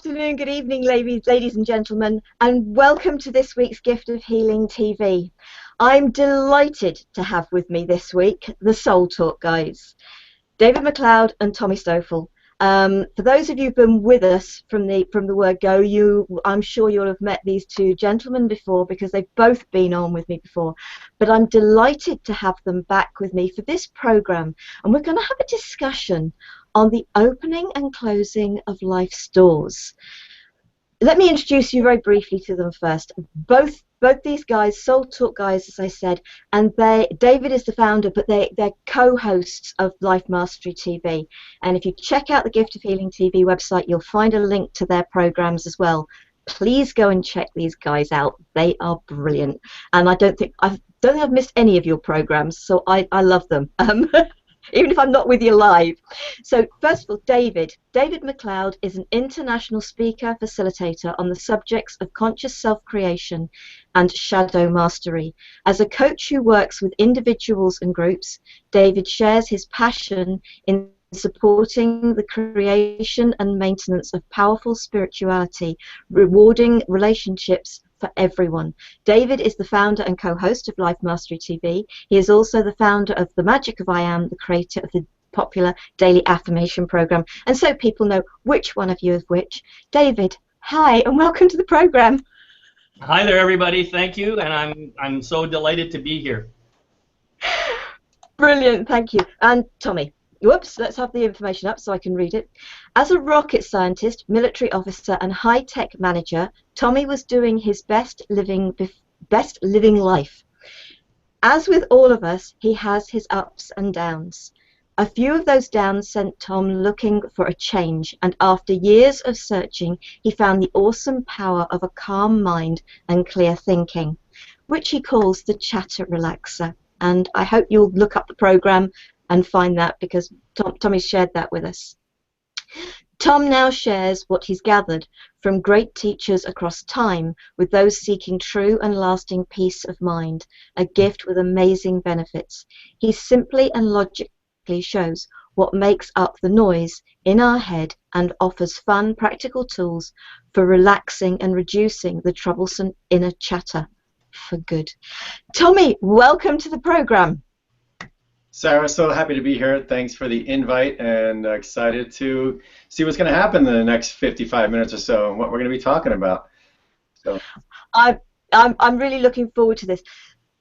afternoon, good evening, ladies and gentlemen, and welcome to this week's Gift of Healing TV. I'm delighted to have with me this week the Soul Talk guys, David McLeod and Tommy Stoffel. For those of you who've been with us from the word go, I'm sure you'll have met these two gentlemen before because they've both been on with me before. But I'm delighted to have them back with me for this program, and we're going to have a discussion on the opening and closing of life's doors. Let me introduce you very briefly to them first. Both these guys, Soul Talk guys, as I said, and David is the founder, but they're co-hosts of Life Mastery TV. And if you check out the Gift of Healing TV website, you'll find a link to their programs as well. Please go and check these guys out. They are brilliant, and I don't think I've missed any of your programs, so I love them. Even if I'm not with you live. So first of all, David McLeod is an international speaker, facilitator on the subjects of conscious self-creation and shadow mastery. As a coach who works with individuals and groups, David shares his passion in supporting the creation and maintenance of powerful spirituality, rewarding relationships for everyone. David is the founder and co-host of Life Mastery TV. He is also the founder of The Magic of I Am, the creator of the popular daily affirmation program. And so people know which one of you is which. David, hi, and welcome to the program. Hi there, everybody. Thank you, and I'm so delighted to be here. Brilliant, thank you. And Tommy. Whoops, let's have the information up so I can read it. As a rocket scientist, military officer, and high-tech manager, Tommy was doing his best living life. As with all of us, he has his ups and downs. A few of those downs sent Tom looking for a change, and after years of searching, he found the awesome power of a calm mind and clear thinking, which he calls the chatter relaxer. And I hope you'll look up the program and find that, because Tommy shared that with us. Tom now shares what he's gathered from great teachers across time with those seeking true and lasting peace of mind, a gift with amazing benefits. He simply and logically shows what makes up the noise in our head and offers fun, practical tools for relaxing and reducing the troublesome inner chatter for good. Tommy, welcome to the program. Sara, so happy to be here. Thanks for the invite, and excited to see what's going to happen in the next 55 minutes or so and what we're going to be talking about. So, I'm really looking forward to this.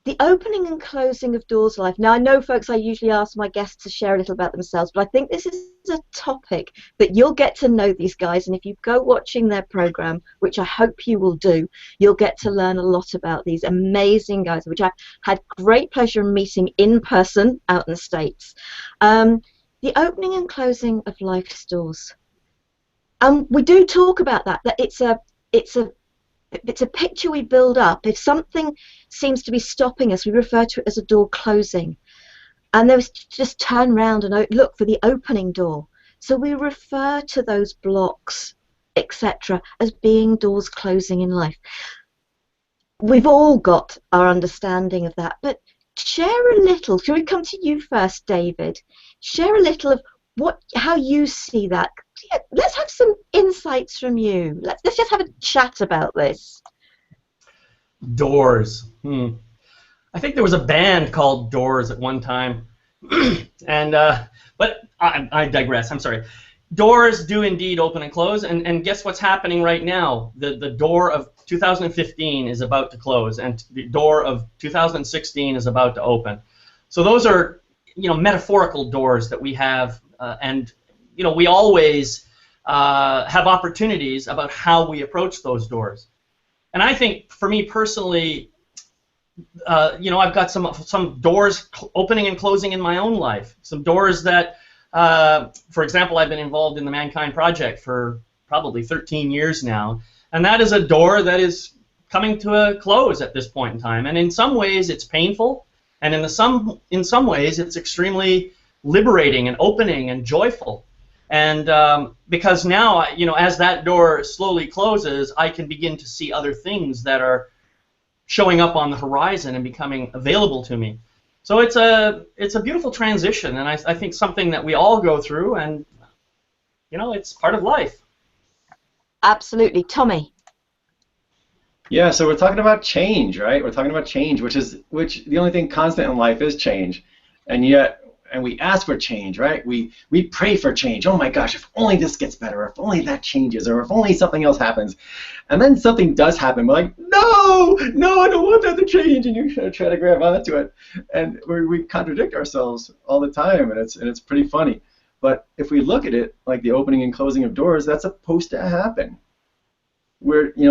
The opening and closing of doors life. Now, I know, folks, I usually ask my guests to share a little about themselves, but I think this is a topic that you'll get to know these guys, and if you go watching their program, which I hope you will do, you'll get to learn a lot about these amazing guys, which I've had great pleasure in meeting in person out in the States. The opening and closing of life's doors. We do talk about that it's a picture we build up. If something seems to be stopping us, we refer to it as a door closing. And then just turn around and look for the opening door. So we refer to those blocks, etc., as being doors closing in life. We've all got our understanding of that, but share a little. Shall we come to you first, David? Share a little of how you see that. Let's have some insights from you. Let's just have a chat about this. Doors. I think there was a band called Doors at one time, but I digress. I'm sorry. Doors do indeed open and close, and guess what's happening right now? The door of 2015 is about to close, and the door of 2016 is about to open. So those are, metaphorical doors that we have, and we always have opportunities about how we approach those doors. And I think, for me personally, I've got some doors opening and closing in my own life. Some doors that, for example, I've been involved in the Mankind Project for probably 13 years now, and that is a door that is coming to a close at this point in time. And in some ways, it's painful, and in some ways, it's extremely liberating and opening and joyful. And because now, as that door slowly closes, I can begin to see other things that are showing up on the horizon and becoming available to me. So it's a beautiful transition, and I think something that we all go through, and it's part of life. Absolutely. Tommy? Yeah, so we're talking about change, right? We're talking about change, which the only thing constant in life is change. And we ask for change, right? We pray for change. Oh my gosh, if only this gets better, or if only that changes, or if only something else happens. And then something does happen. We're like, no, I don't want that to change. And you try to grab onto it. And we contradict ourselves all the time, and it's pretty funny. But if we look at it like the opening and closing of doors, that's supposed to happen.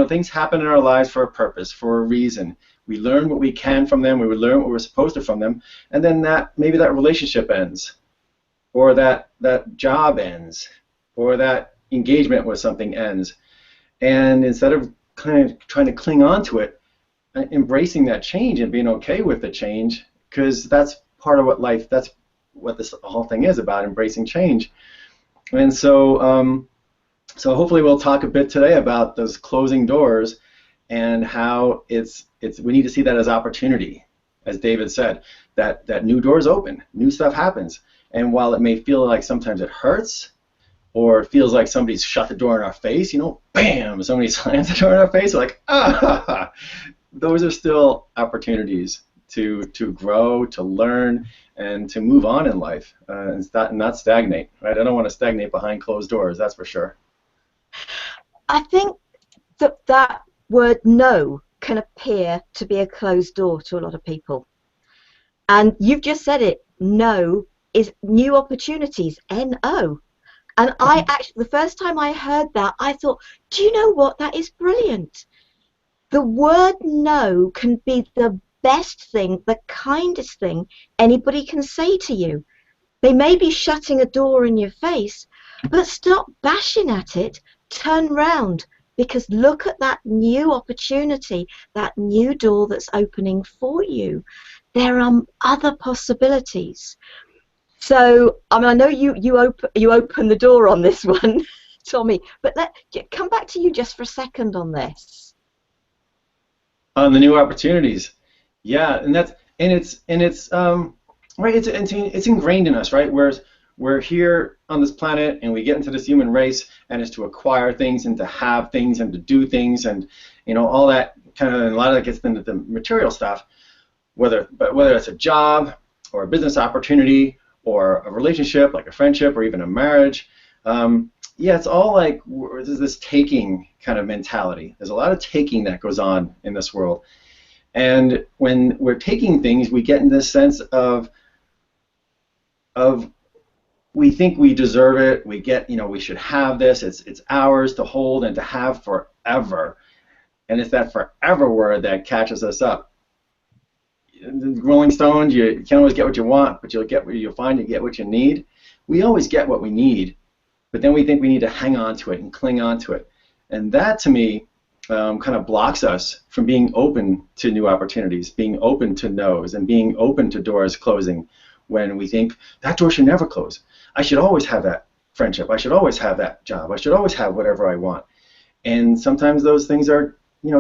Things happen in our lives for a purpose, for a reason. We learn what we can from them. We would learn what we're supposed to from them, and then maybe that relationship ends, or that job ends, or that engagement with something ends. And instead of kind of trying to cling on to it, embracing that change and being okay with the change, because that's part of that's what this whole thing is about, embracing change. And so hopefully we'll talk a bit today about those closing doors and how we need to see that as opportunity, as David said, that new doors open, new stuff happens. And while it may feel like sometimes it hurts, or it feels like somebody's shut the door in our face, bam, somebody slams the door in our face, we're like, ah, those are still opportunities to grow, to learn, and to move on in life, and not stagnate, right? I don't want to stagnate behind closed doors, that's for sure. I think that word no can appear to be a closed door to a lot of people. And you've just said it, no is new opportunities, N-O. And I actually, the first time I heard that, I thought, do you know what? That is brilliant. The word no can be the best thing, the kindest thing anybody can say to you. They may be shutting a door in your face, but stop bashing at it, turn round, because look at that new opportunity, that new door that's opening for you. There are other possibilities. So, I know you open the door on this one, Tommy, but come back to you just for a second on this. On the new opportunities, yeah, and it's right. It's ingrained in us, right? We're here on this planet, and we get into this human race, and it's to acquire things and to have things and to do things, and all that kind of. And a lot of that gets into the material stuff, whether it's a job or a business opportunity or a relationship like a friendship or even a marriage. It's all like there's this taking kind of mentality. There's a lot of taking that goes on in this world, and when we're taking things, we get in this sense of we think we deserve it. We get, we should have this. It's ours to hold and to have forever. And it's that forever word that catches us up. The Rolling Stones, you can't always get what you want, but you'll find you get what you need. We always get what we need, but then we think we need to hang on to it and cling on to it. And that, to me, kind of blocks us from being open to new opportunities, being open to no's, and being open to doors closing when we think that door should never close. I should always have that friendship. I should always have that job. I should always have whatever I want. And sometimes those things are,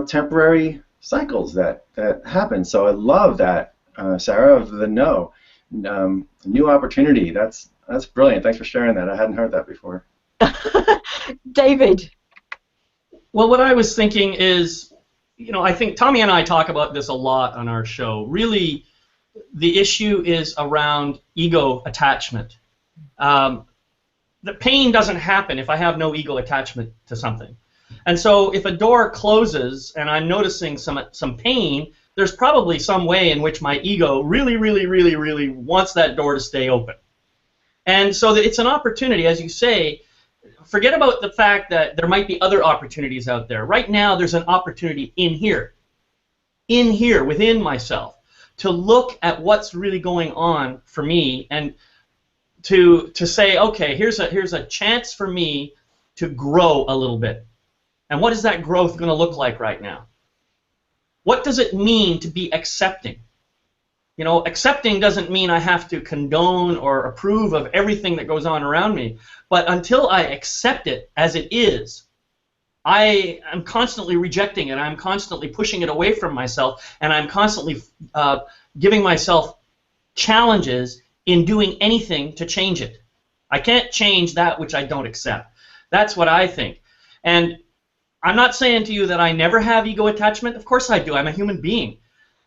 temporary cycles that happen. So I love that, Sara, of the no. New opportunity. That's brilliant. Thanks for sharing that. I hadn't heard that before. David. Well, what I was thinking is, I think Tommy and I talk about this a lot on our show. Really, the issue is around ego attachment. The pain doesn't happen if I have no ego attachment to something. And so if a door closes and I'm noticing some pain, there's probably some way in which my ego really, really, really, really wants that door to stay open. And so it's an opportunity, as you say. Forget about the fact that there might be other opportunities out there. Right now, there's an opportunity in here, within myself, to look at what's really going on for me and to say, okay, here's a chance for me to grow a little bit. And what is that growth going to look like right now? What does it mean to be accepting? Accepting doesn't mean I have to condone or approve of everything that goes on around me. But until I accept it as it is, I am constantly rejecting it. I'm constantly pushing it away from myself, and I'm constantly giving myself challenges in doing anything to change it. I can't change that which I don't accept. That's what I think. And I'm not saying to you that I never have ego attachment. Of course I do. I'm a human being.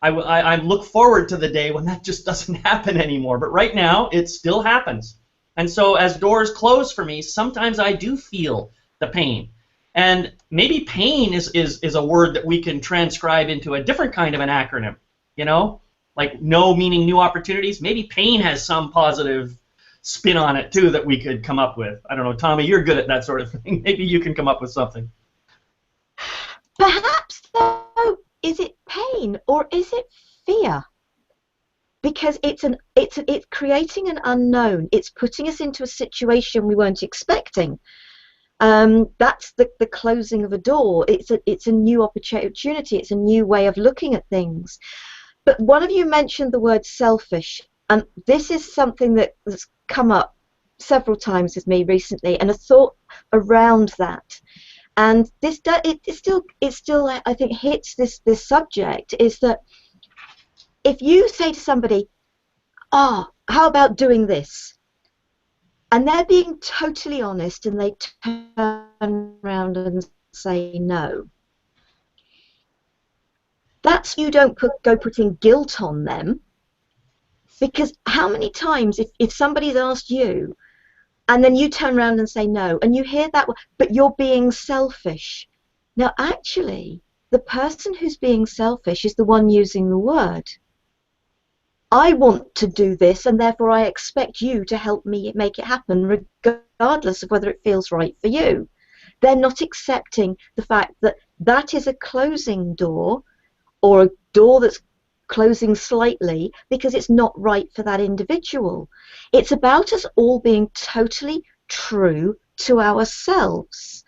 I look forward to the day when that just doesn't happen anymore. But right now, it still happens. And so as doors close for me, sometimes I do feel the pain. And maybe pain is a word that we can transcribe into a different kind of an acronym, you know? Like no meaning new opportunities. Maybe pain has some positive spin on it, too, that we could come up with. I don't know, Tommy, you're good at that sort of thing. Maybe you can come up with something. Perhaps, though, is it pain or is it fear? Because it's creating an unknown. It's putting us into a situation we weren't expecting. That's the closing of a door. It's a new opportunity. It's a new way of looking at things. But one of you mentioned the word selfish, and this is something that's come up several times with me recently, and a thought around that. And this it still I think hits this subject, is that if you say to somebody, how about doing this? And they're being totally honest and they turn around and say no. That's you don't go putting guilt on them, because how many times if somebody's asked you and then you turn around and say no and you hear that, but you're being selfish. Now actually the person who's being selfish is the one using the word. I want to do this and therefore I expect you to help me make it happen regardless of whether it feels right for you. They're not accepting the fact that that is a closing door, or a door that's closing slightly because it's not right for that individual. It's about us all being totally true to ourselves,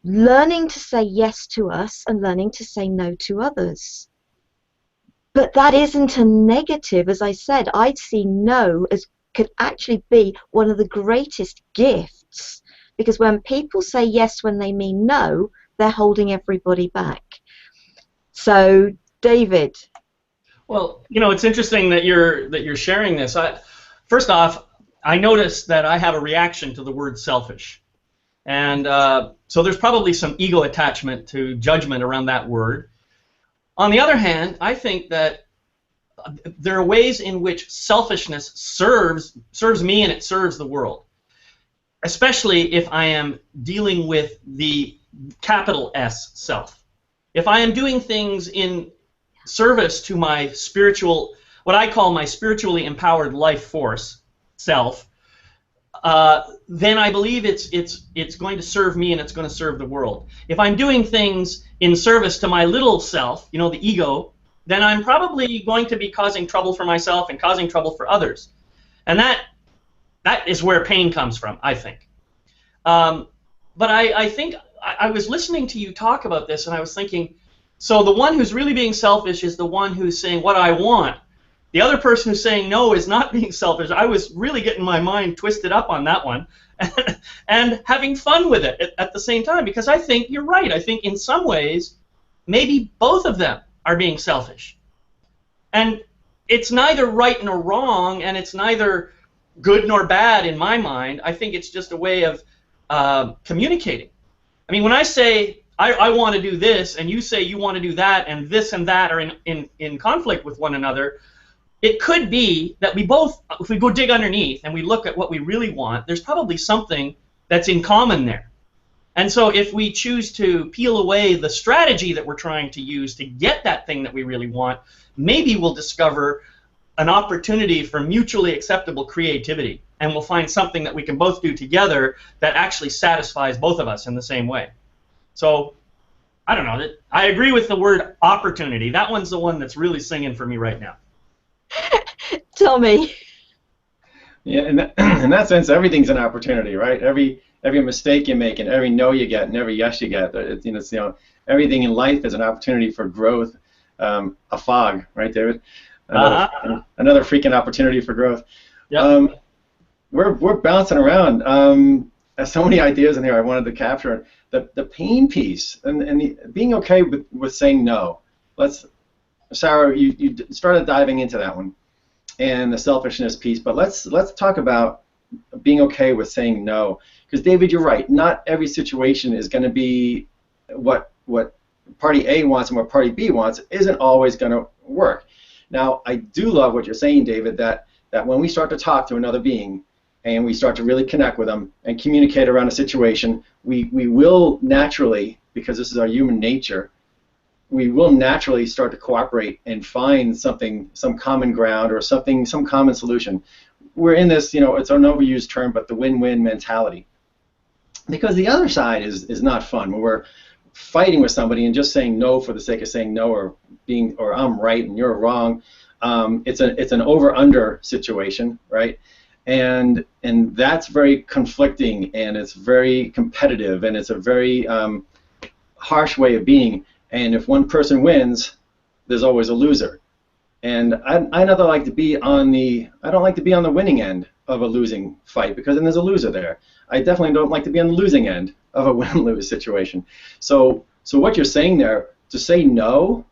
learning to say yes to us and learning to say no to others. But that isn't a negative. As I said, I'd see no as could actually be one of the greatest gifts, because when people say yes when they mean no, they're holding everybody back. So, David. Well, you know, it's interesting that you're sharing this. First off, I noticed that I have a reaction to the word selfish, and so there's probably some ego attachment to judgment around that word. On the other hand, I think that there are ways in which selfishness serves me and it serves the world, especially if I am dealing with the capital S self. If I am doing things in service to my spiritual, what I call my spiritually empowered life force self, then I believe it's going to serve me and it's going to serve the world. If I'm doing things in service to my little self, you know, the ego, then I'm probably going to be causing trouble for myself and causing trouble for others. And that is where pain comes from, I think. But I think I was listening to you talk about this and I was thinking, so the one who's really being selfish is the one who's saying what I want. The other person who's saying no is not being selfish. I was really getting my mind twisted up on that one and having fun with it at the same time, because I think you're right. I think in some ways maybe both of them are being selfish. And it's neither right nor wrong, and it's neither good nor bad in my mind. I think it's just a way of communicating. I mean, when I say I want to do this and you say you want to do that, and this and that are in conflict with one another, it could be that we both, if we go dig underneath and we look at what we really want, there's probably something that's in common there. And so if we choose to peel away the strategy that we're trying to use to get that thing that we really want, maybe we'll discover an opportunity for mutually acceptable creativity, and we'll find something that we can both do together that actually satisfies both of us in the same way. So, I don't know. I agree with the word opportunity. That one's the one that's really singing for me right now. Tommy. Yeah, in that sense, everything's an opportunity, right? Every mistake you make and every no you get and every yes you get, it's everything in life is an opportunity for growth. A fog, right, David? Another freaking opportunity for growth. Yep. We're bouncing around. There's so many ideas in here I wanted to capture. The pain piece and being okay with saying no. Sara, you started diving into that one and the selfishness piece, but let's talk about being okay with saying no. Because David, you're right. Not every situation is going to be what party A wants and what party B wants isn't always going to work. Now, I do love what you're saying, David, that when we start to talk to another being and we start to really connect with them and communicate around a situation, we will naturally, because this is our human nature, we will naturally start to cooperate and find something, some common ground or something, some common solution. We're in this, it's an overused term, but the win-win mentality. Because the other side is not fun. When we're fighting with somebody and just saying no for the sake of saying no, or I'm right and you're wrong. It's an over-under situation, right? And that's very conflicting, and it's very competitive, and it's a very harsh way of being. And if one person wins, there's always a loser. And I don't like to be on the winning end of a losing fight, because then there's a loser there. I definitely don't like to be on the losing end of a win-lose situation. So what you're saying there, to say no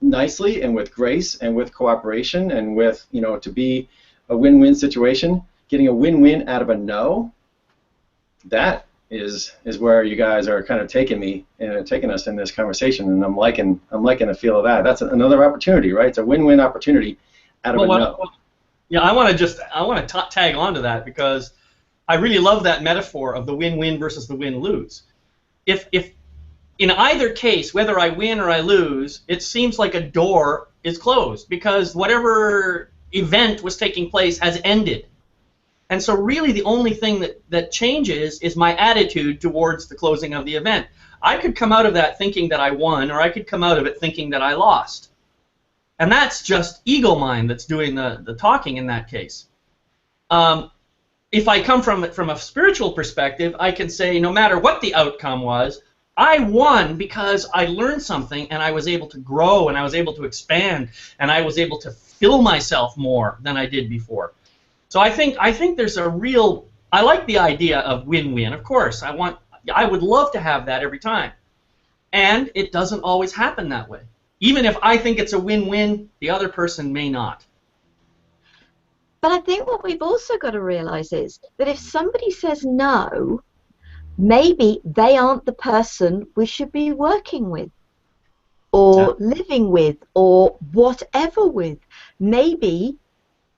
nicely and with grace and with cooperation and with, to be a win-win situation, getting a win-win out of a no, that is where you guys are kind of taking us in this conversation, and I'm liking the feel of that. That's another opportunity, right? It's a win-win opportunity out of a no. Yeah, I want to tag on to that, because I really love that metaphor of the win-win versus the win-lose. If in either case, whether I win or I lose, it seems like a door is closed, because whatever event was taking place has ended. And so really the only thing that changes is my attitude towards the closing of the event. I could come out of that thinking that I won, or I could come out of it thinking that I lost. And that's just ego mind that's doing the talking in that case. If I come from a spiritual perspective, I can say no matter what the outcome was, I won because I learned something, and I was able to grow, and I was able to expand, and I was able to fill myself more than I did before. So I think there's a real, I like the idea of win-win. Of course, I would love to have that every time. And it doesn't always happen that way. Even if I think it's a win-win, the other person may not. But I think what we've also got to realize is that if somebody says no, maybe they aren't the person we should be working with, or living with, or whatever with. Maybe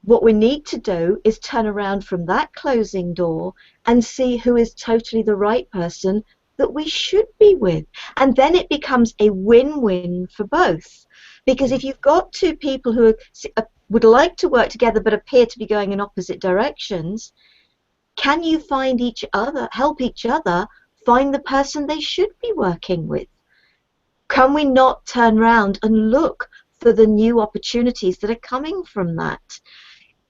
what we need to do is turn around from that closing door and see who is totally the right person that we should be with. And then it becomes a win-win for both. Because if you've got two people who would like to work together but appear to be going in opposite directions, can you find each other, help each other find the person they should be working with? Can we not turn around and look for the new opportunities that are coming from that?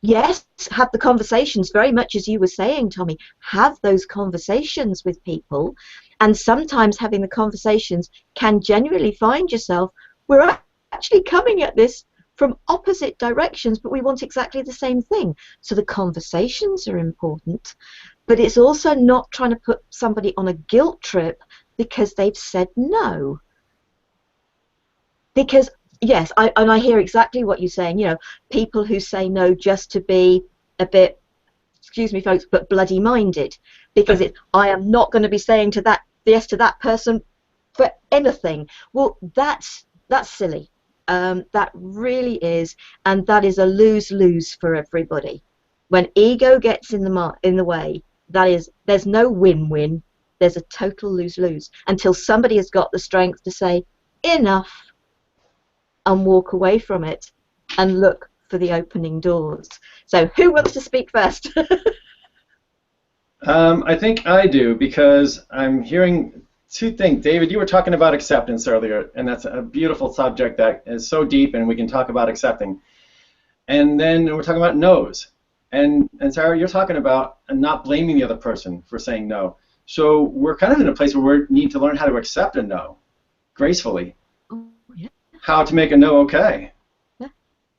Yes, have the conversations, very much as you were saying, Tommy. Have those conversations with people, and sometimes having the conversations can genuinely find yourself, we're actually coming at this from opposite directions, but we want exactly the same thing. So the conversations are important, but it's also not trying to put somebody on a guilt trip because they've said no. Because yes, I hear exactly what you're saying. People who say no just to be a bit, excuse me, folks, but bloody-minded, because I am not going to be saying yes to that person for anything. Well, that's silly. That really is, and that is a lose-lose for everybody. When ego gets in the way, there's no win-win. There's a total lose-lose until somebody has got the strength to say enough, and walk away from it and look for the opening doors. So who wants to speak first? I think I do, because I'm hearing two things. David, you were talking about acceptance earlier, and that's a beautiful subject that is so deep, and we can talk about accepting. And then we're talking about no's. And Sara, you're talking about not blaming the other person for saying no. So we're kind of in a place where we need to learn how to accept a no gracefully. How to make a no okay. Yeah.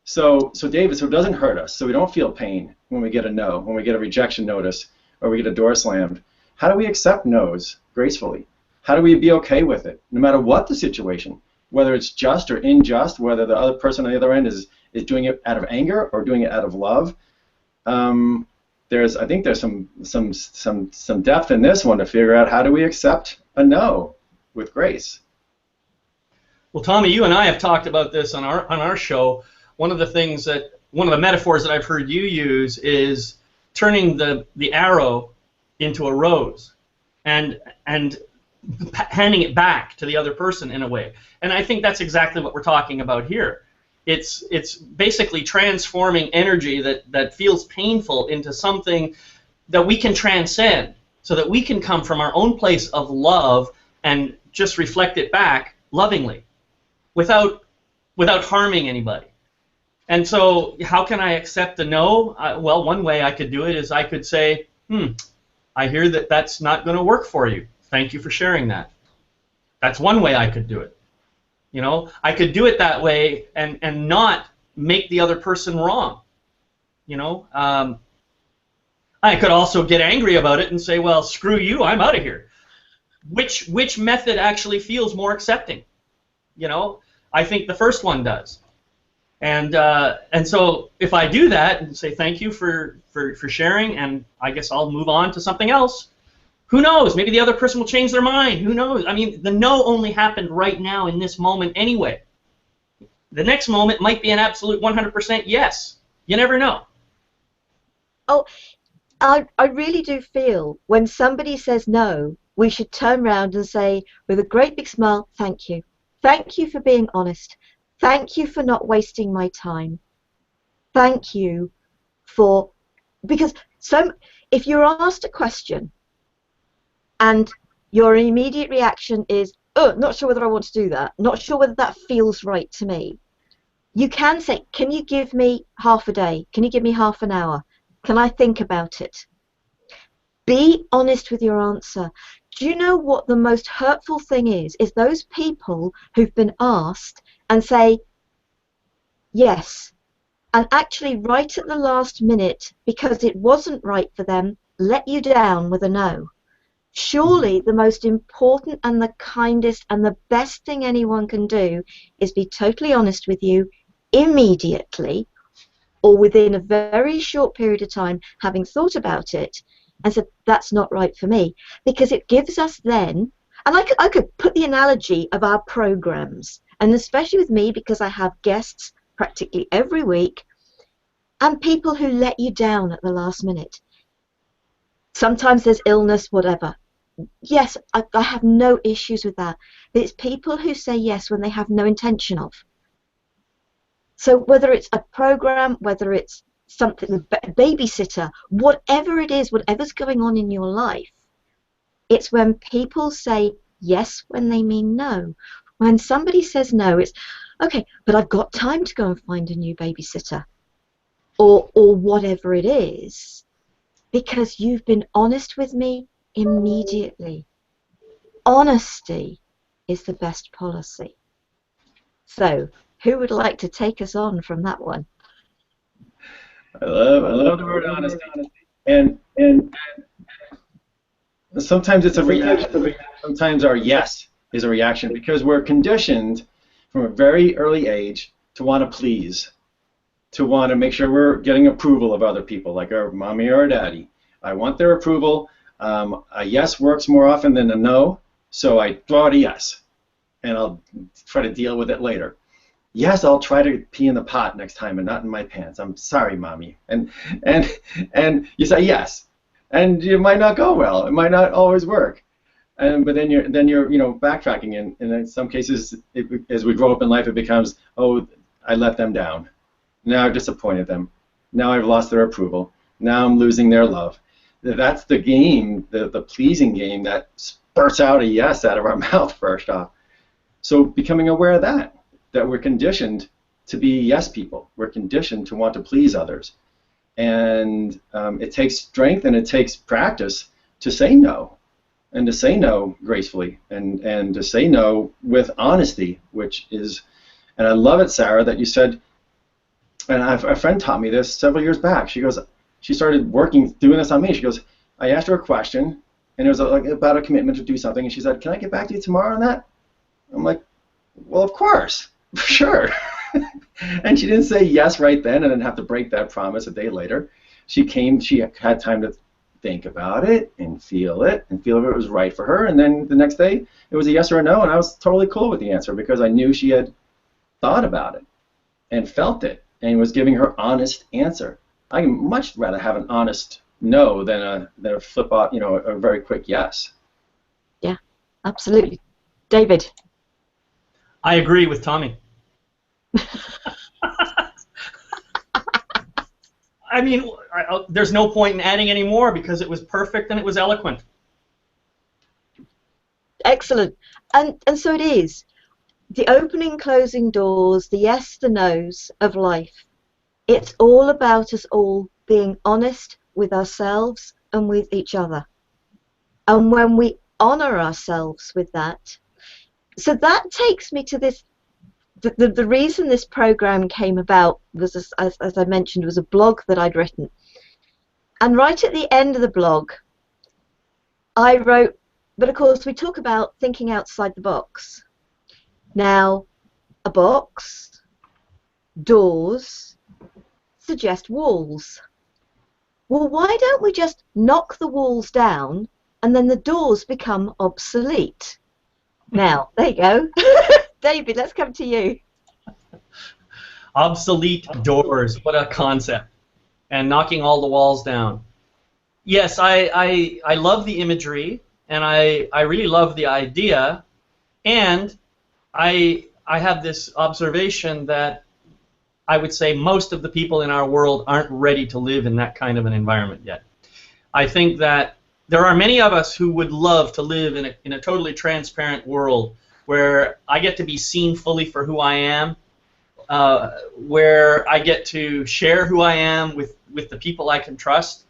So David, so it doesn't hurt us, so we don't feel pain when we get a no, when we get a rejection notice, or we get a door slammed. How do we accept no's gracefully? How do we be okay with it, no matter what the situation, whether it's just or unjust, whether the other person on the other end is doing it out of anger or doing it out of love? I think there's some depth in this one to figure out how do we accept a no. with grace. Well, Tommy, you and I have talked about this on our show. One of the metaphors that I've heard you use is turning the arrow into a rose, and handing it back to the other person in a way. And I think that's exactly what we're talking about here. It's basically transforming energy that feels painful into something that we can transcend, so that we can come from our own place of love and just reflect it back lovingly, without harming anybody. And so how can I accept a no? Well, one way I could do it is I could say, I hear that that's not going to work for you. Thank you for sharing that. That's one way I could do it. You know, I could do it that way and not make the other person wrong. You know, I could also get angry about it and say, well, screw you, I'm out of here. Which method actually feels more accepting? You know, I think the first one does. And so if I do that and say thank you for sharing, and I guess I'll move on to something else, who knows? Maybe the other person will change their mind. Who knows? I mean, the no only happened right now in this moment anyway. The next moment might be an absolute 100% yes. You never know. Oh, I really do feel when somebody says no, we should turn around and say with a great big smile, thank you. Thank you for being honest. Thank you for not wasting my time. Thank you for, because if you're asked a question and your immediate reaction is, oh, not sure whether I want to do that, not sure whether that feels right to me, you can say, can you give me half a day? Can you give me half an hour? Can I think about it? Be honest with your answer. Do you know what the most hurtful thing is? Is those people who've been asked and say yes, and actually right at the last minute, because it wasn't right for them, let you down with a no. Surely the most important and the kindest and the best thing anyone can do is be totally honest with you immediately, or within a very short period of time, having thought about it, and said, that's not right for me. Because it gives us then, and I could put the analogy of our programs, and especially with me, because I have guests practically every week, and people who let you down at the last minute. Sometimes there's illness, whatever. Yes, I have no issues with that. But it's people who say yes when they have no intention of. So whether it's a program, whether it's something, a babysitter, whatever it is, whatever's going on in your life, it's when people say yes when they mean no. When somebody says no, it's, okay, but I've got time to go and find a new babysitter, or whatever it is, because you've been honest with me immediately. Honesty is the best policy. So, who would like to take us on from that one? I love the word honesty. And sometimes it's a reaction. Sometimes our yes is a reaction, because we're conditioned from a very early age to want to please, to want to make sure we're getting approval of other people, like our mommy or our daddy. I want their approval. A yes works more often than a no, so I throw out a yes, and I'll try to deal with it later. Yes, I'll try to pee in the pot next time and not in my pants. I'm sorry, mommy. And you say yes, and it might not go well. It might not always work. But then you're backtracking, and in some cases, as we grow up in life, it becomes, oh, I let them down. Now I've disappointed them. Now I've lost their approval. Now I'm losing their love. That's the game, the pleasing game, that spurts out a yes out of our mouth first off. So becoming aware of that we're conditioned to be yes people. We're conditioned to want to please others. And it takes strength and it takes practice to say no, and to say no gracefully, and to say no with honesty, which is, and I love it, Sara, that you said, and a friend taught me this several years back. She goes, she started doing this on me. She goes, I asked her a question, and it was about a commitment to do something, and she said, can I get back to you tomorrow on that? I'm like, well, of course, for sure. And she didn't say yes right then and then have to break that promise a day later. She had time to think about it and feel if it was right for her, and then the next day it was a yes or a no, and I was totally cool with the answer because I knew she had thought about it and felt it and was giving her honest answer. I can much rather have an honest no than a flip off, a very quick yes. Yeah, absolutely. David? I agree with Tommy. I mean, there's no point in adding any more because it was perfect and it was eloquent. Excellent. And so it is. The opening, closing doors, the yes, the no's of life. It's all about us all being honest with ourselves and with each other. And when we honor ourselves with that, so that takes me to this. The reason this program came about was, as I mentioned, was a blog that I'd written. And right at the end of the blog, I wrote, but of course we talk about thinking outside the box. Now, a box, doors, suggest walls. Well, why don't we just knock the walls down and then the doors become obsolete? Now, there you go. David, let's come to you. Obsolete doors, what a concept. And knocking all the walls down. Yes, I love the imagery, and I really love the idea, and I have this observation that I would say most of the people in our world aren't ready to live in that kind of an environment yet. I think that there are many of us who would love to live in a totally transparent world where I get to be seen fully for who I am, where I get to share who I am with the people I can trust.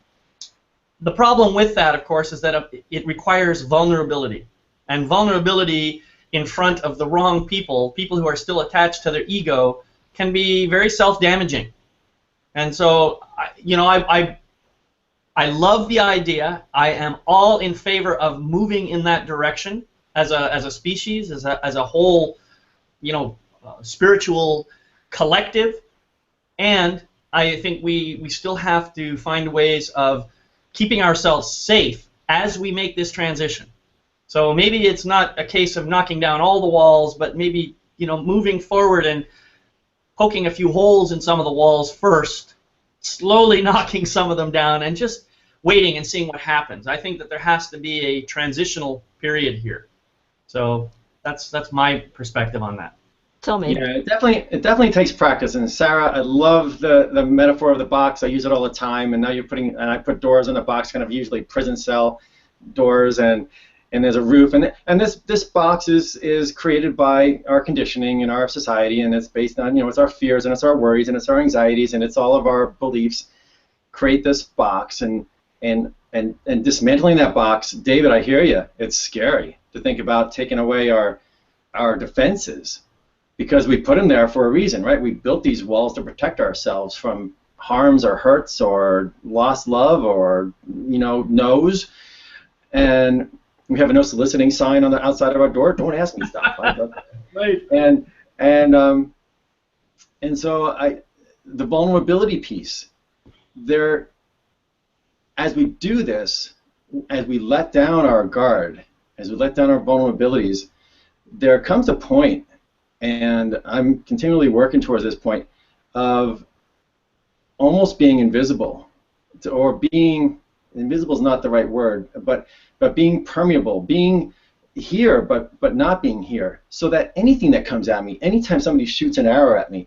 The problem with that, of course, is that it requires vulnerability. And vulnerability in front of the wrong people who are still attached to their ego, can be very self-damaging. And so, I love the idea. I am all in favor of moving in that direction as a species, as a whole, spiritual collective. And I think we still have to find ways of keeping ourselves safe as we make this transition. So maybe it's not a case of knocking down all the walls, but maybe moving forward and poking a few holes in some of the walls first, slowly knocking some of them down, and just waiting and seeing what happens. I think that there has to be a transitional period here. So that's my perspective on that. Tommy. Yeah, it definitely takes practice. And Sara, I love the metaphor of the box. I use it all the time. And now and I put doors in the box, kind of usually prison cell doors, and there's a roof. And this box is created by our conditioning in our society, and it's based on it's our fears and it's our worries and it's our anxieties and it's all of our beliefs create this box, and dismantling that box. David, I hear you. It's scary to think about taking away our defenses, because we put them there for a reason, right? We built these walls to protect ourselves from harms or hurts or lost love or no's, and we have a no soliciting sign on the outside of our door. Don't ask me stuff. Right. And so the vulnerability piece there. As we do this, as we let down our guard, as we let down our vulnerabilities, there comes a point, and I'm continually working towards this point, of almost being invisible, or being, invisible is not the right word, but being permeable, being here but not being here, so that anything that comes at me, anytime somebody shoots an arrow at me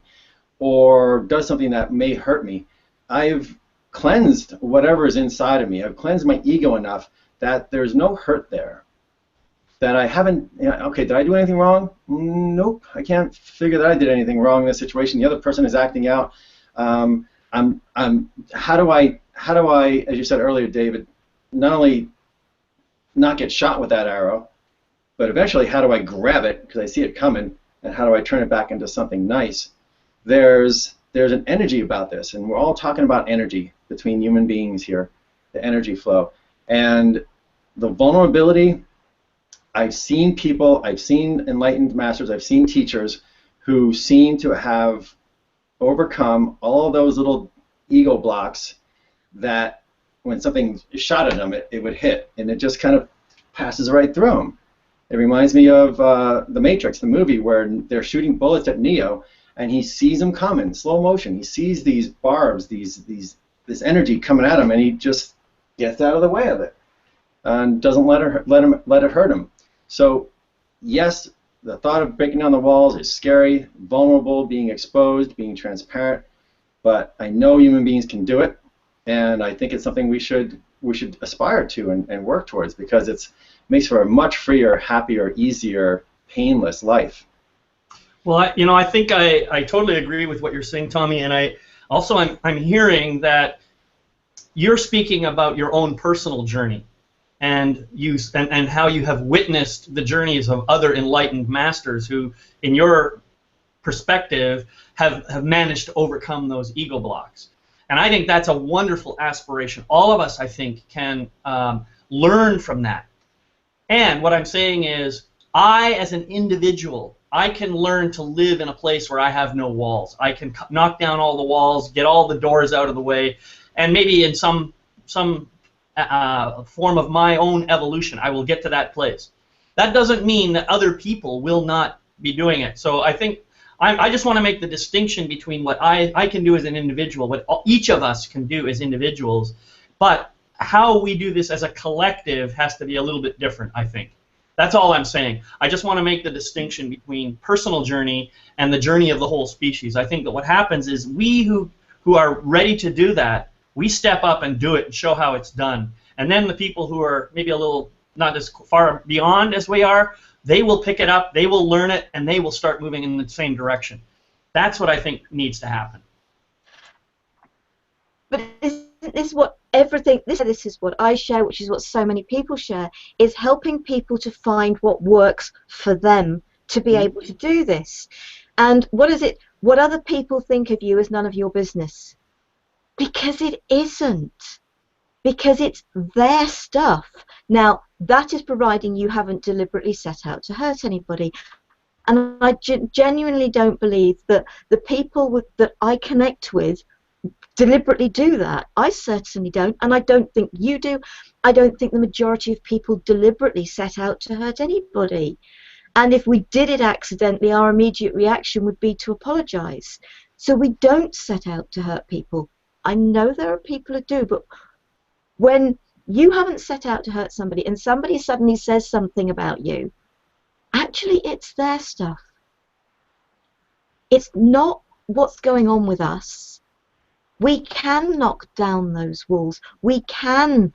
or does something that may hurt me, I've cleansed whatever is inside of me. I've cleansed my ego enough that there's no hurt there. That I haven't, okay, did I do anything wrong? Nope, I can't figure that I did anything wrong in this situation. The other person is acting out. How do I, as you said earlier, David, not only not get shot with that arrow, but eventually how do I grab it because I see it coming, and how do I turn it back into something nice? There's an energy about this, and we're all talking about energy between human beings here, the energy flow. And the vulnerability, I've seen people, I've seen enlightened masters, I've seen teachers who seem to have overcome all of those little ego blocks that when something is shot at him, it would hit, and it just kind of passes right through him. It reminds me of The Matrix, the movie, where they're shooting bullets at Neo, and he sees them coming, slow motion. He sees these barbs, this energy coming at him, and he just gets out of the way of it and doesn't let it hurt him. So, yes, the thought of breaking down the walls is scary, vulnerable, being exposed, being transparent, but I know human beings can do it, and I think it's something we should aspire to and work towards, because it makes for a much freer, happier, easier, painless life. Well, I think I totally agree with what you're saying, Tommy, and I'm hearing that you're speaking about your own personal journey, and how you have witnessed the journeys of other enlightened masters who, in your perspective, have managed to overcome those ego blocks. And I think that's a wonderful aspiration. All of us, I think, can learn from that. And what I'm saying is, I, as an individual, I can learn to live in a place where I have no walls. I can knock down all the walls, get all the doors out of the way, and maybe in some form of my own evolution, I will get to that place. That doesn't mean that other people will not be doing it. So I think I just want to make the distinction between what I can do as an individual, what each of us can do as individuals, but how we do this as a collective has to be a little bit different, I think. That's all I'm saying. I just want to make the distinction between personal journey and the journey of the whole species. I think that what happens is we who are ready to do that, we step up and do it and show how it's done. And then the people who are maybe a little not as far beyond as we are, they will pick it up, they will learn it, and they will start moving in the same direction. That's what I think needs to happen. But isn't this what everything, this is what I share, which is what so many people share, is helping people to find what works for them to be able to do this. And what other people think of you is none of your business. Because it isn't. Because it's their stuff. Now, that is providing you haven't deliberately set out to hurt anybody. And I genuinely don't believe that the people that I connect with deliberately do that. I certainly don't, and I don't think you do. I don't think the majority of people deliberately set out to hurt anybody. And if we did it accidentally, our immediate reaction would be to apologize. So we don't set out to hurt people. I know there are people who do, but when you haven't set out to hurt somebody and somebody suddenly says something about you, actually it's their stuff. It's not what's going on with us. We can knock down those walls. We can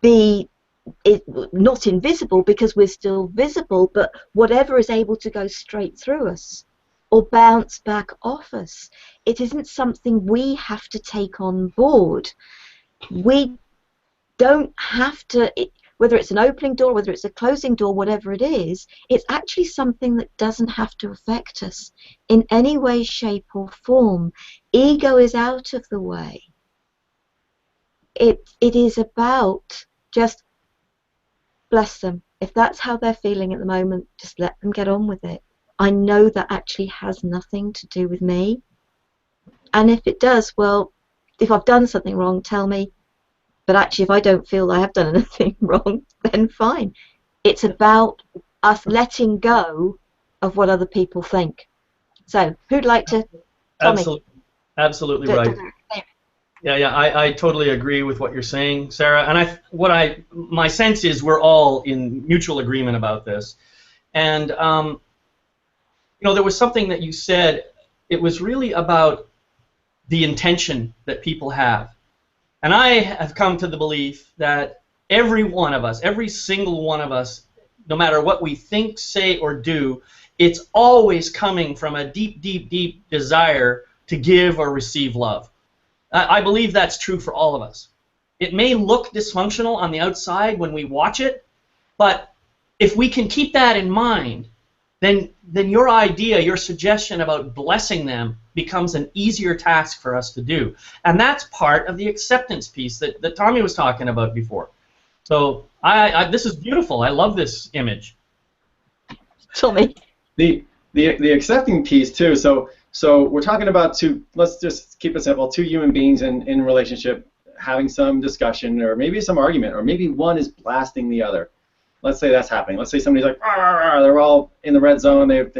be not invisible because we're still visible, but whatever is able to go straight through us or bounce back off us. It isn't something we have to take on board. We don't have to, whether it's an opening door, whether it's a closing door, whatever it is, it's actually something that doesn't have to affect us in any way, shape or form. Ego is out of the way. It is about just bless them. If that's how they're feeling at the moment, just let them get on with it. I know that actually has nothing to do with me. And if it does, well, if I've done something wrong, tell me. But actually, if I don't feel I have done anything wrong, then fine. It's about us letting go of what other people think. So, who'd like to? Tommy. Absolutely right. Yeah, I totally agree with what you're saying, Sarah. And my sense is we're all in mutual agreement about this. And there was something that you said. It was really about the intention that people have. And I have come to the belief that every one of us, every single one of us, no matter what we think, say, or do, it's always coming from a deep, deep, deep desire to give or receive love. I believe that's true for all of us. It may look dysfunctional on the outside when we watch it, but if we can keep that in mind, then your idea, your suggestion about blessing them becomes an easier task for us to do. And that's part of the acceptance piece that Tommy was talking about before. So this is beautiful. I love this image. Tommy. The accepting piece too. So we're talking about let's just keep it simple, two human beings in relationship, having some discussion, or maybe some argument, or maybe one is blasting the other. Let's say that's happening. Let's say somebody's like, "Arr!" They're all in the red zone. They've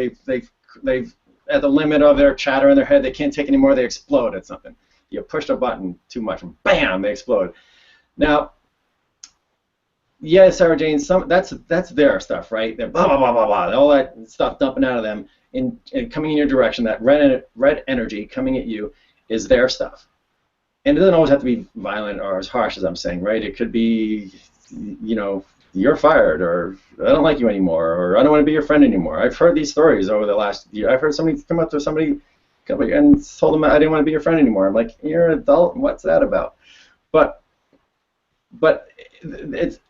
at the limit of their chatter in their head. They can't take anymore. They explode at something. You pushed a button too much, and bam, they explode. Now, yeah, Sarah Jane, that's their stuff, right? They're blah blah blah blah blah. All that stuff dumping out of them and coming in your direction. That red energy coming at you is their stuff. And it doesn't always have to be violent or as harsh as I'm saying, right? It could be, you're fired, or I don't like you anymore, or I don't want to be your friend anymore. I've heard these stories over the last year. I've heard somebody come up to somebody and told them I didn't want to be your friend anymore. I'm like, you're an adult. What's that about? But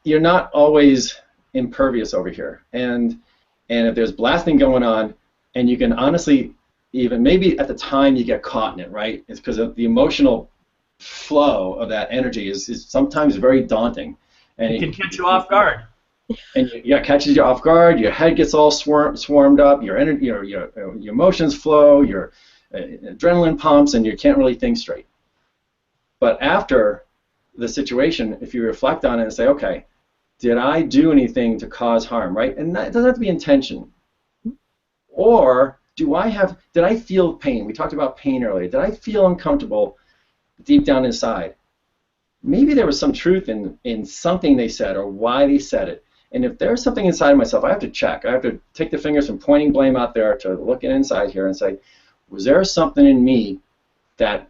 you're not always impervious over here. And if there's blasting going on, and you can honestly, even maybe at the time you get caught in it, right? It's because of the emotional flow of that energy is sometimes very daunting. And it can catch you off guard. And it catches you off guard. Your head gets all swarmed up. Your energy, your emotions flow. Your adrenaline pumps, and you can't really think straight. But after the situation, if you reflect on it and say, okay, did I do anything to cause harm, right? And that, it doesn't have to be intention. Or did I feel pain? We talked about pain earlier. Did I feel uncomfortable deep down inside? Maybe there was some truth in something they said or why they said it. And if there's something inside of myself, I have to check. I have to take the fingers from pointing blame out there to looking inside here and say, was there something in me that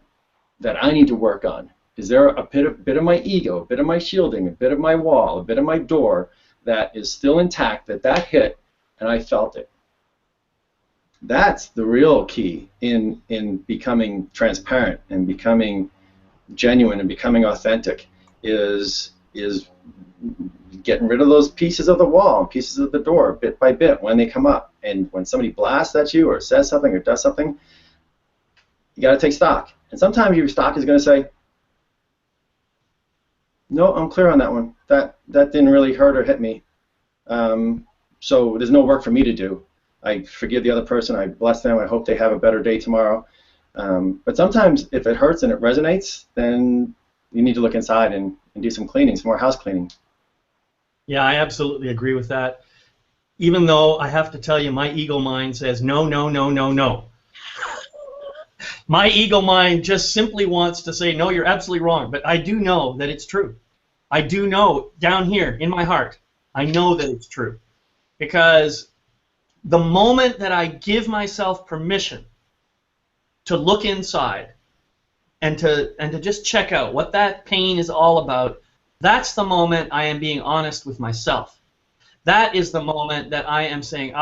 I need to work on? Is there a bit of my ego, a bit of my shielding, a bit of my wall, a bit of my door that is still intact, that hit and I felt it? That's the real key in becoming transparent and becoming genuine and becoming authentic, is getting rid of those pieces of the wall, pieces of the door, bit by bit when they come up. And when somebody blasts at you or says something or does something, you got to take stock. And sometimes your stock is going to say, no, I'm clear on that one. That didn't really hurt or hit me. So there's no work for me to do. I forgive the other person. I bless them. I hope they have a better day tomorrow. But sometimes if it hurts and it resonates, then you need to look inside and do some cleaning, some more house cleaning. Yeah, I absolutely agree with that. Even though I have to tell you, my ego mind says no, no, no, no, no. My ego mind just simply wants to say, no, you're absolutely wrong. But I do know that it's true. I do know down here in my heart, I know that it's true. Because the moment that I give myself permission to look inside and to just check out what that pain is all about, that's the moment I am being honest with myself. That is the moment that I am saying,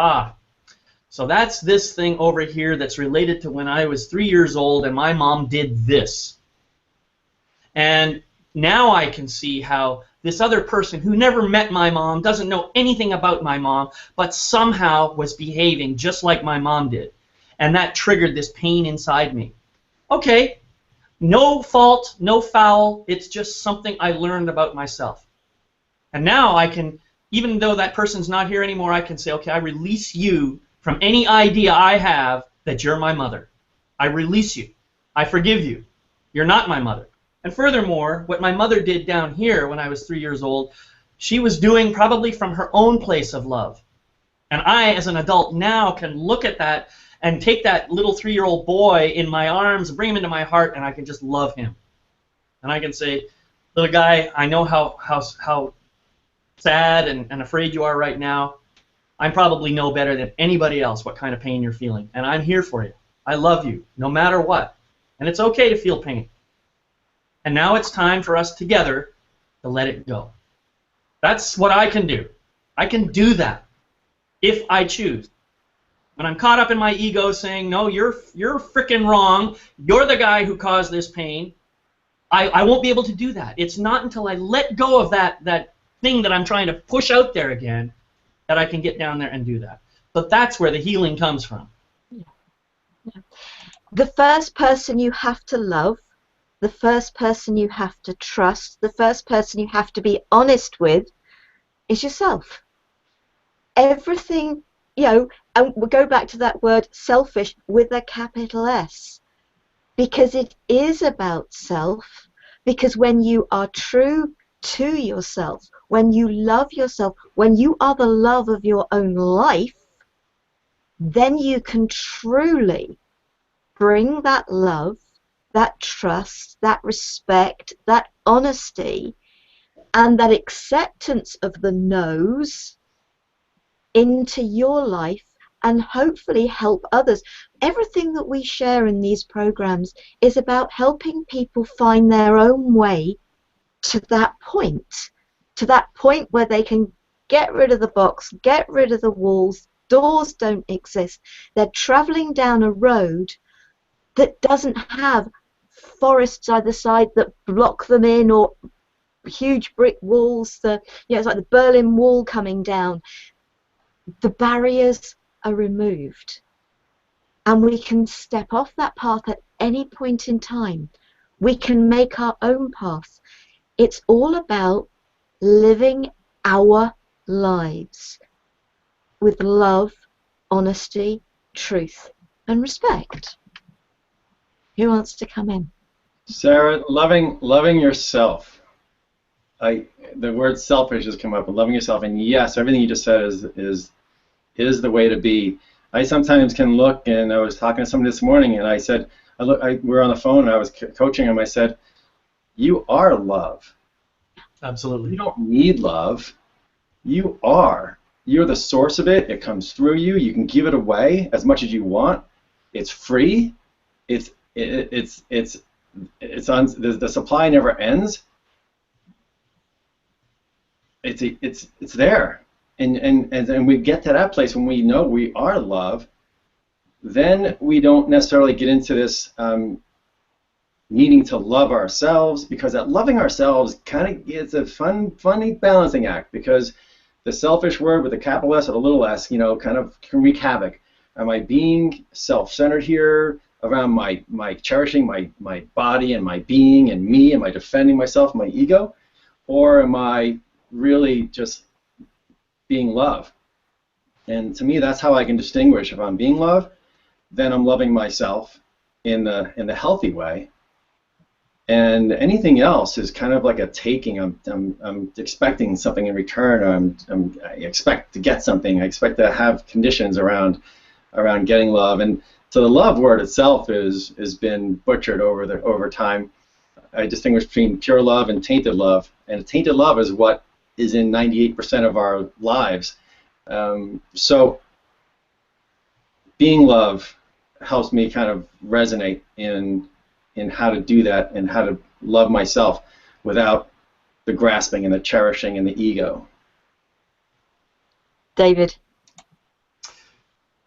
so that's this thing over here that's related to when I was 3 years old and my mom did this. And now I can see how this other person who never met my mom, doesn't know anything about my mom, but somehow was behaving just like my mom did. And that triggered this pain inside me. Okay, no fault, no foul, it's just something I learned about myself. And now I can, even though that person's not here anymore, I can say, okay, I release you from any idea I have that you're my mother. I release you. I forgive you. You're not my mother. And furthermore, what my mother did down here when I was 3 years old, she was doing probably from her own place of love. And I, as an adult now, can look at that and take that little 3-year-old boy in my arms, bring him into my heart, and I can just love him. And I can say, little guy, I know how sad and afraid you are right now. I probably know better than anybody else what kind of pain you're feeling. And I'm here for you. I love you, no matter what. And it's okay to feel pain. And now it's time for us together to let it go. That's what I can do. I can do that if I choose. When I'm caught up in my ego saying, no, you're frickin' wrong, you're the guy who caused this pain, I won't be able to do that. It's not until I let go of that thing that I'm trying to push out there again that I can get down there and do that. But that's where the healing comes from. Yeah. The first person you have to love, the first person you have to trust, the first person you have to be honest with is yourself. Everything, and we'll go back to that word selfish with a capital S, because it is about self, Because when you are true to yourself, when you love yourself, when you are the love of your own life, then you can truly bring that love, that trust, that respect, that honesty, and that acceptance of the no's into your life, and hopefully help others. Everything that we share in these programs is about helping people find their own way to that point where they can get rid of the box, get rid of the walls. Doors don't exist. They're traveling down a road that doesn't have forests either side that block them in, or huge brick walls. It's like the Berlin Wall coming down. The barriers are removed, and we can step off that path at any point in time. We can make our own path. It's all about living our lives with love, honesty, truth, and respect. Who wants to come in? Sara, loving yourself. The word selfish has come up, and loving yourself, and yes, everything you just said is the way to be. I sometimes can look, and I was talking to somebody this morning, and I said, we were on the phone, and I was coaching him. I said, you are love. Absolutely. You don't need love. You are. You're the source of it. It comes through you. You can give it away as much as you want. It's free. It's on. The supply never ends. It's there, and we get to that place when we know we are love. Then we don't necessarily get into this needing to love ourselves, because that loving ourselves kind of is a funny balancing act, because the selfish word with a capital S or a little s, kind of can wreak havoc. Am I being self-centered here around my cherishing my body and my being and me? Am I defending myself, my ego? Or am I really just being love? And to me, that's how I can distinguish. If I'm being love, then I'm loving myself in the healthy way. And anything else is kind of like a taking. I'm expecting something in return. I expect to get something. I expect to have conditions around getting love. And so the love word itself has been butchered over time. I distinguish between pure love and tainted love. And tainted love is what is in 98% of our lives. So being love helps me kind of resonate in how to do that and how to love myself without the grasping and the cherishing and the ego. David.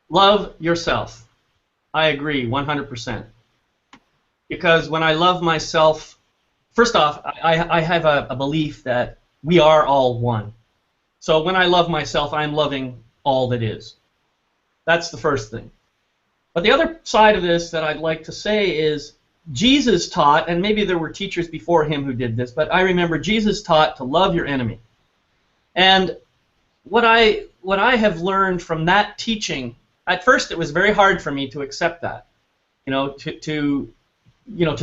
Love yourself. I agree 100%. Because when I love myself, first off, I have a belief that we are all one. So when I love myself, I'm loving all that is. That's the first thing. But the other side of this that I'd like to say is Jesus taught, and maybe there were teachers before him who did this, but I remember Jesus taught to love your enemy. And what I have learned from that teaching, at first it was very hard for me to accept that, to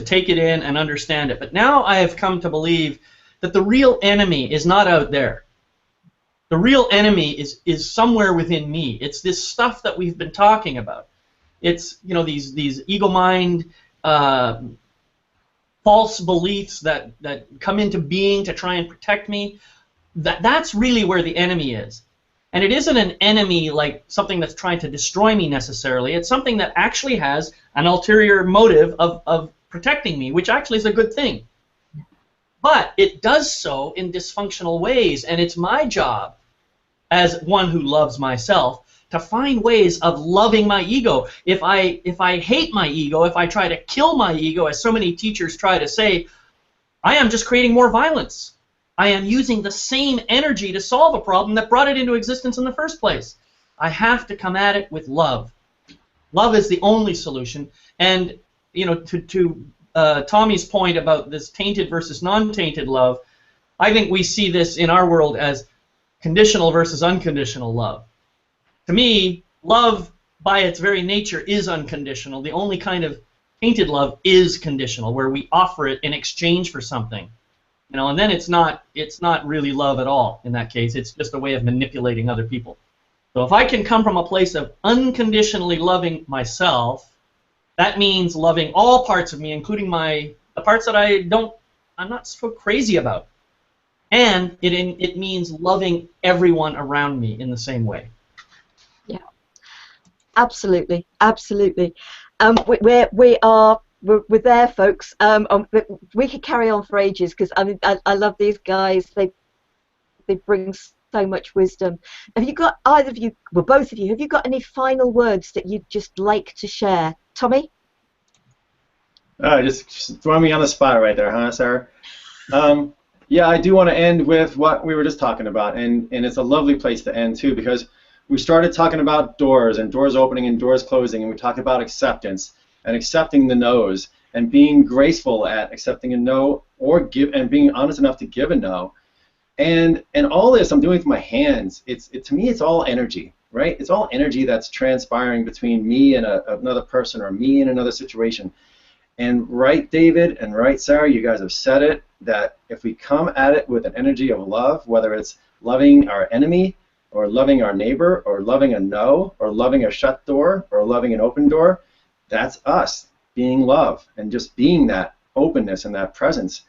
take it in and understand it. But now I have come to believe that the real enemy is not out there. The real enemy is somewhere within me. It's this stuff that we've been talking about. It's these ego mind, false beliefs that come into being to try and protect me. That's really where the enemy is. And it isn't an enemy like something that's trying to destroy me necessarily. It's something that actually has an ulterior motive of protecting me, which actually is a good thing. But it does so in dysfunctional ways, and it's my job as one who loves myself to find ways of loving my ego. If I hate my ego, if I try to kill my ego, as so many teachers try to say, I am just creating more violence. I am using the same energy to solve a problem that brought it into existence in the first place. I have to come at it with love. Love is the only solution. And to Tommy's point about this tainted versus non-tainted love, I think we see this in our world as conditional versus unconditional love. To me, love by its very nature is unconditional. The only kind of tainted love is conditional, where we offer it in exchange for something. And then it's not really love at all in that case. It's just a way of manipulating other people. So if I can come from a place of unconditionally loving myself, that means loving all parts of me, including the parts that I'm not so crazy about. And it means loving everyone around me in the same way. Yeah, absolutely, absolutely. We're there, folks. We could carry on for ages because I love these guys. They bring so much wisdom. Have you got, either of you, well, both of you, have you got any final words that you'd just like to share? Tommy? Just throw me on the spot right there, huh, Sarah? Yeah, I do want to end with what we were just talking about, and it's a lovely place to end too, because we started talking about doors and doors opening and doors closing, and we talked about acceptance and accepting the no's and being graceful at accepting a no, or and being honest enough to give a no. And all this I'm doing with my hands. To me, it's all energy, right? It's all energy that's transpiring between me and another person, or me and another situation. And right, David, and right, Sarah, you guys have said it, that if we come at it with an energy of love, whether it's loving our enemy, or loving our neighbor, or loving a no, or loving a shut door, or loving an open door, that's us being love and just being that openness and that presence.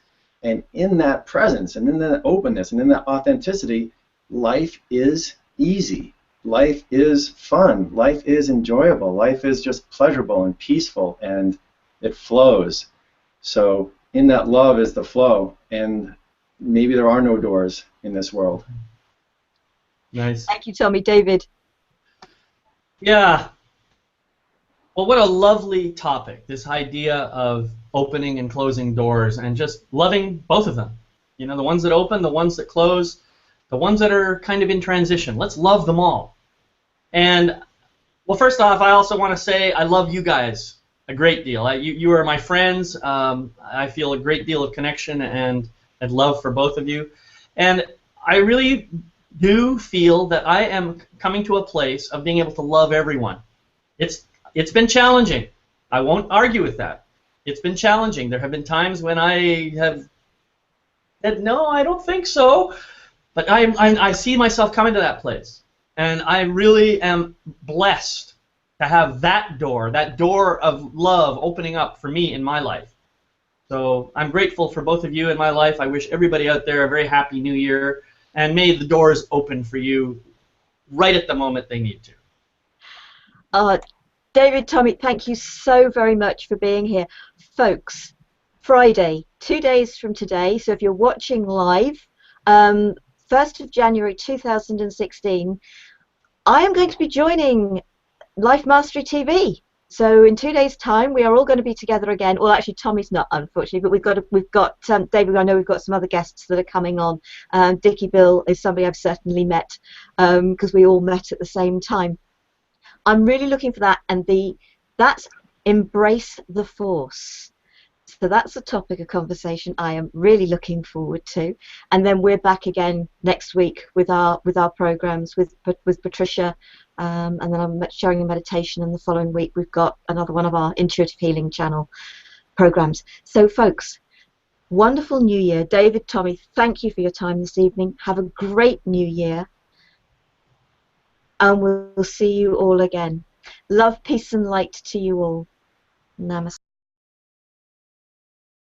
And in that presence and in that openness and in that authenticity, life is easy. Life is fun. Life is enjoyable. Life is just pleasurable and peaceful, and it flows. So in that love is the flow, and maybe there are no doors in this world. Nice. Thank you, Tommy. David? Yeah. Well, what a lovely topic, this idea of opening and closing doors and just loving both of them. The ones that open, the ones that close, the ones that are kind of in transition. Let's love them all. And, well, first off, I also want to say I love you guys a great deal. You are my friends. I feel a great deal of connection and love for both of you. And I really do feel that I am coming to a place of being able to love everyone. It's been challenging. I won't argue with that. It's been challenging. There have been times when I have said, no, I don't think so. But I see myself coming to that place. And I really am blessed to have that door of love opening up for me in my life. So I'm grateful for both of you in my life. I wish everybody out there a very happy new year. And may the doors open for you right at the moment they need to. David, Tommy, thank you so very much for being here. Folks, Friday, 2 days from today, so if you're watching live, 1st of January 2016, I am going to be joining Life Mastery TV. So in 2 days' time, we are all going to be together again. Well, actually, Tommy's not, unfortunately, but we've got David. I know we've got some other guests that are coming on. Dickie Bill is somebody I've certainly met because we all met at the same time. I'm really looking for that, and that's embrace the force. So that's the topic of conversation I am really looking forward to. And then we're back again next week with our programs with Patricia, and then I'm sharing a meditation. And the following week we've got another one of our Intuitive Healing Channel programs. So folks, wonderful New Year. David, Tommy, thank you for your time this evening. Have a great New Year, and we'll see you all again. Love, peace, and light to you all. Namaste.